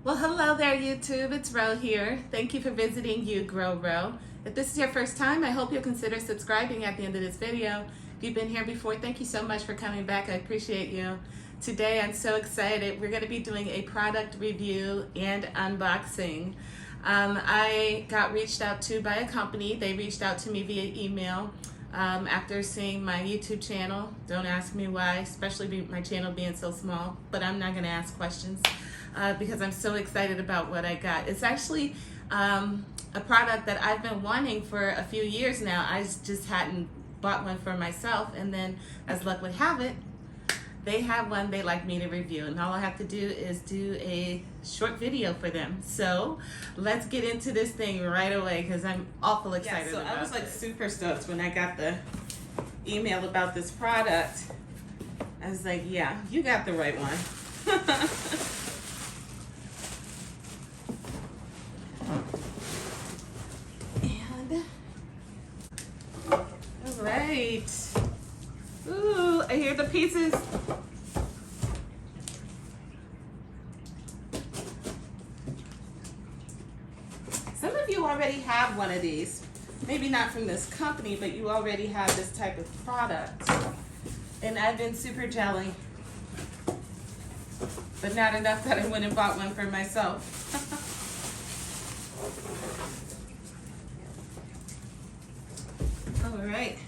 Well, hello there, YouTube. It's Ro here. Thank you for visiting You Grow Ro. If this is your first time, I hope you'll consider subscribing at the end of this video. If you've been here before, thank you so much for coming back. I appreciate you. Today, I'm so excited. We're going to be doing a product review and unboxing. I got reached out to by a company. They reached out to me via email after seeing my YouTube channel. Don't ask me why, especially my channel being so small, but I'm not going to ask questions. Because I'm so excited about what I got. It's actually a product that I've been wanting for a few years now. I just hadn't bought one for myself, and then as luck would have it, they have one they'd like me to review, and all I have to do is do a short video for them. So let's get into this thing right away because I'm awful excited about it. I was like super stoked when I got the email about this product. I was like, yeah, you got the right one. Right. Ooh, I hear the pieces. Some of you already have one of these. Maybe not from this company, but you already have this type of product. And I've been super jelly. But not enough that I went and bought one for myself. All right.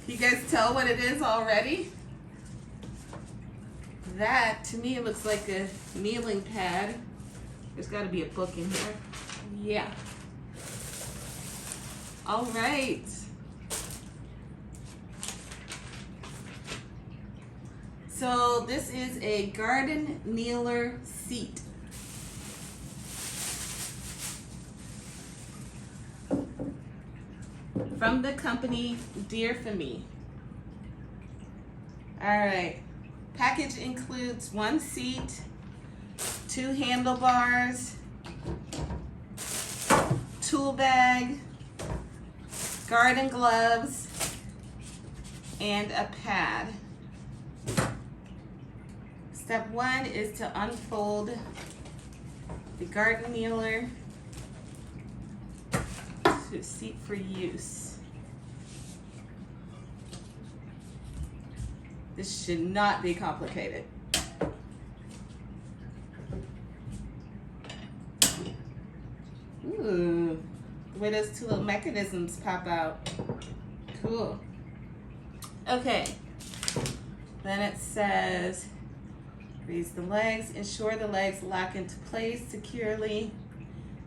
You guys tell what it is already? That, to me, it looks like a kneeling pad. There's got to be a book in here. Yeah. All right. So this is a garden kneeler seat. From the company Deerfamy. All right. Package includes one seat, 2 handlebars, tool bag, garden gloves, and a pad. Step 1 is to unfold the garden kneeler to seat for use. This should not be complicated. Ooh, the way those 2 little mechanisms pop out. Cool. Okay. Then it says, raise the legs, ensure the legs lock into place securely.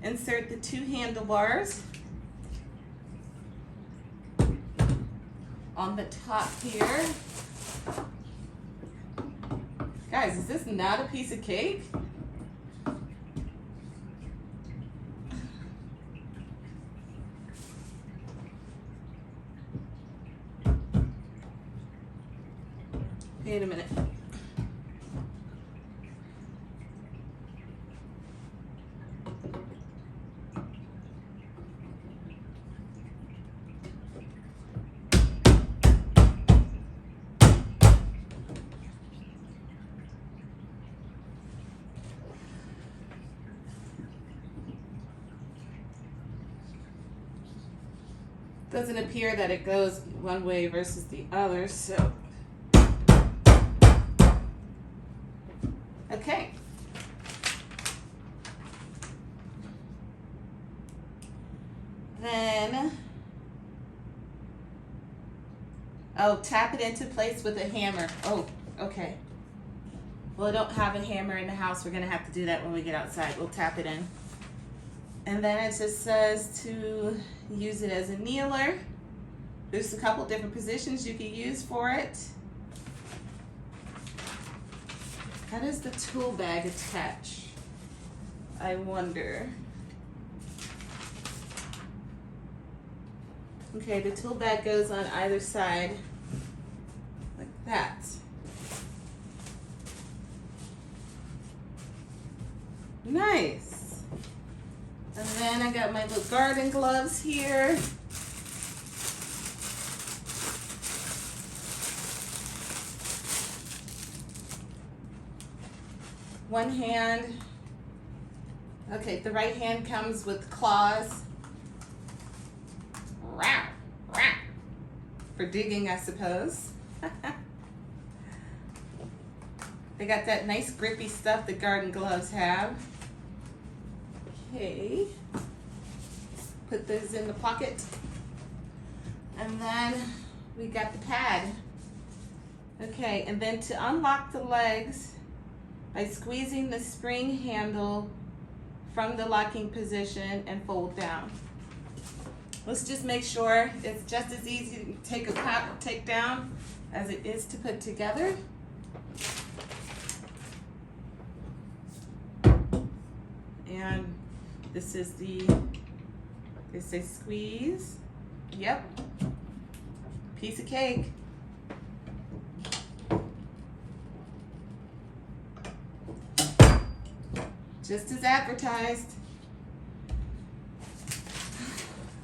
Insert the 2 handlebars on the top here. Guys, is this not a piece of cake? Wait a minute. Doesn't appear that it goes one way versus the other, so. Okay. Then, tap it into place with a hammer. Oh, okay. Well, I don't have a hammer in the house. We're gonna have to do that when we get outside. We'll tap it in. And then it just says to use it as a kneeler. There's a couple different positions you can use for it. How does the tool bag attach? I wonder. Okay, the tool bag goes on either side like that. Nice. And then I got my little garden gloves here. One hand, okay, the right hand comes with claws. Rah, rah, for digging, I suppose. They got that nice grippy stuff that garden gloves have. Okay, put those in the pocket. And then we got the pad. Okay, and then to unlock the legs, by squeezing the spring handle from the locking position and fold down. Let's just make sure it's just as easy to take down as it is to put together. And this is a squeeze. Yep, piece of cake. Just as advertised.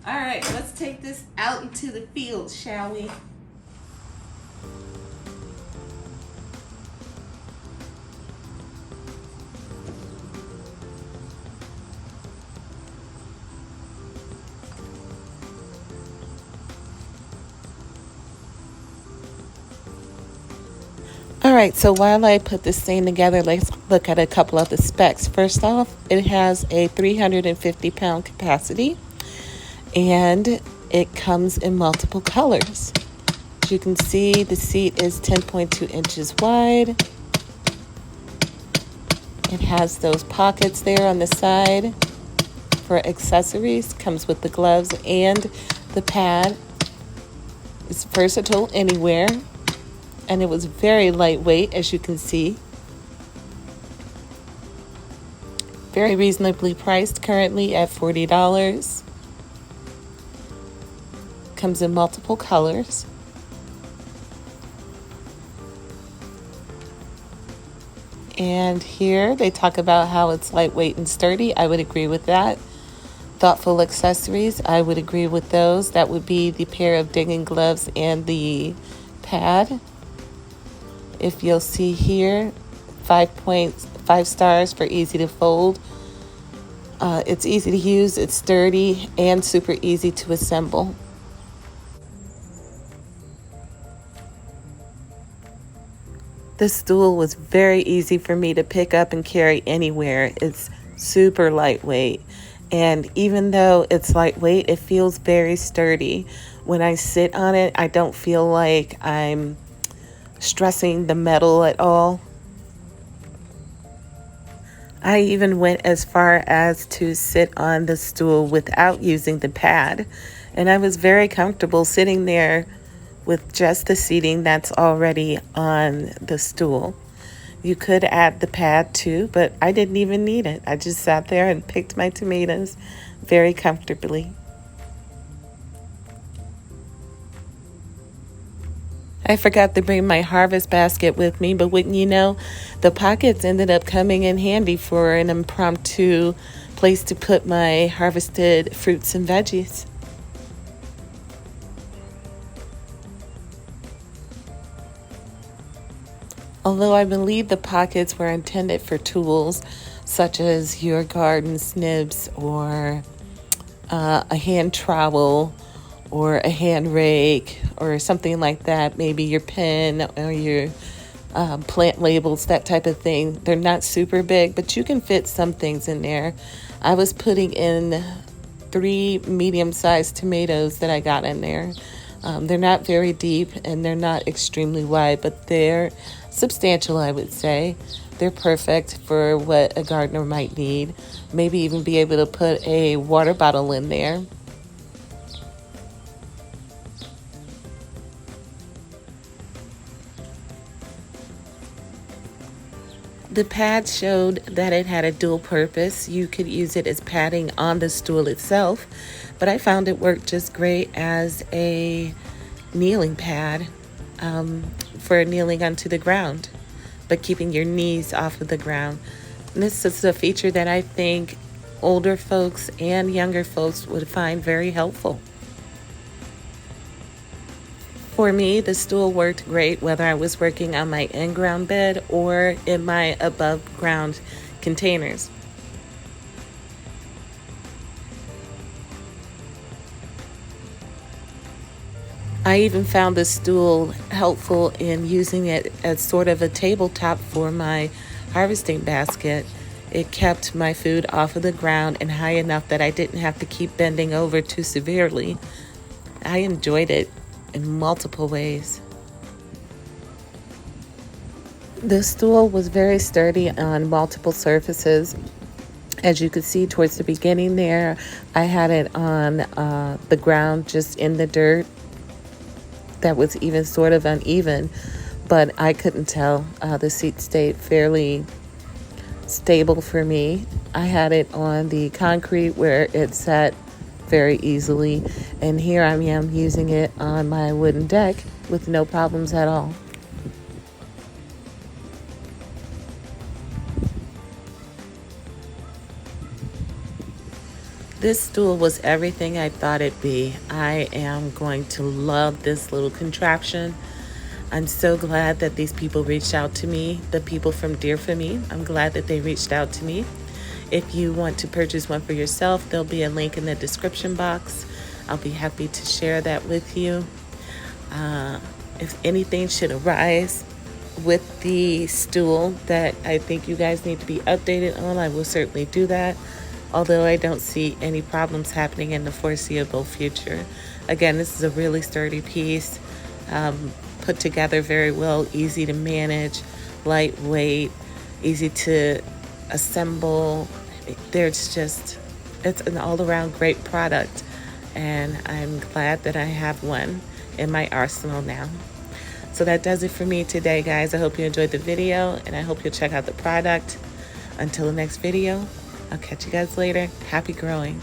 All right, let's take this out into the field, shall we? All right, so while I put this thing together, let's look at a couple of the specs. First off, it has a 350-pound capacity, and it comes in multiple colors. As you can see, the seat is 10.2 inches wide. It has those pockets there on the side for accessories. Comes with the gloves and the pad. It's versatile anywhere. And it was very lightweight, as you can see. Very reasonably priced, currently at $40. Comes in multiple colors. And here they talk about how it's lightweight and sturdy. I would agree with that. Thoughtful accessories, I would agree with those. That would be the pair of digging gloves and the pad. If you'll see here, 5 stars for easy to fold. It's easy to use, it's sturdy, and super easy to assemble. This stool was very easy for me to pick up and carry anywhere. It's super lightweight. And even though it's lightweight, it feels very sturdy. When I sit on it, I don't feel like I'm stressing the metal at all. I even went as far as to sit on the stool without using the pad, and I was very comfortable sitting there with just the seating that's already on the stool. You could add the pad too, but I didn't even need it. I just sat there and picked my tomatoes very comfortably. I forgot to bring my harvest basket with me, but wouldn't you know, the pockets ended up coming in handy for an impromptu place to put my harvested fruits and veggies. Although I believe the pockets were intended for tools such as your garden snibs or a hand trowel or a hand rake or something like that, maybe your pen or your plant labels, that type of thing. They're not super big, but you can fit some things in there. I was putting in 3 medium-sized tomatoes that I got in there. They're not very deep and they're not extremely wide, but they're substantial, I would say. They're perfect for what a gardener might need. Maybe even be able to put a water bottle in there. The pad showed that it had a dual purpose. You could use it as padding on the stool itself, but I found it worked just great as a kneeling pad for kneeling onto the ground, but keeping your knees off of the ground. And this is a feature that I think older folks and younger folks would find very helpful. For me, the stool worked great whether I was working on my in-ground bed or in my above-ground containers. I even found the stool helpful in using it as sort of a tabletop for my harvesting basket. It kept my food off of the ground and high enough that I didn't have to keep bending over too severely. I enjoyed it in multiple ways. The stool was very sturdy on multiple surfaces. As you could see towards the beginning there, I had it on the ground, just in the dirt. That was even sort of uneven, but I couldn't tell. The seat stayed fairly stable for me. I had it on the concrete where it sat very easily, and here I am using it on my wooden deck with no problems at all. This stool was everything I thought it'd be. I am going to love this little contraption. I'm so glad that these people reached out to me, the people from Deerfamy. I'm glad that they reached out to me. If you want to purchase one for yourself, there'll be a link in the description box. I'll be happy to share that with you. If anything should arise with the stool that I think you guys need to be updated on, I will certainly do that, although I don't see any problems happening in the foreseeable future. Again, this is a really sturdy piece, put together very well, easy to manage, lightweight, easy to assemble. It's an all-around great product, and I'm glad that I have one in my arsenal now. So that does it for me today, guys. I hope you enjoyed the video, and I hope you'll check out the product. Until the next video, I'll catch you guys later. Happy growing.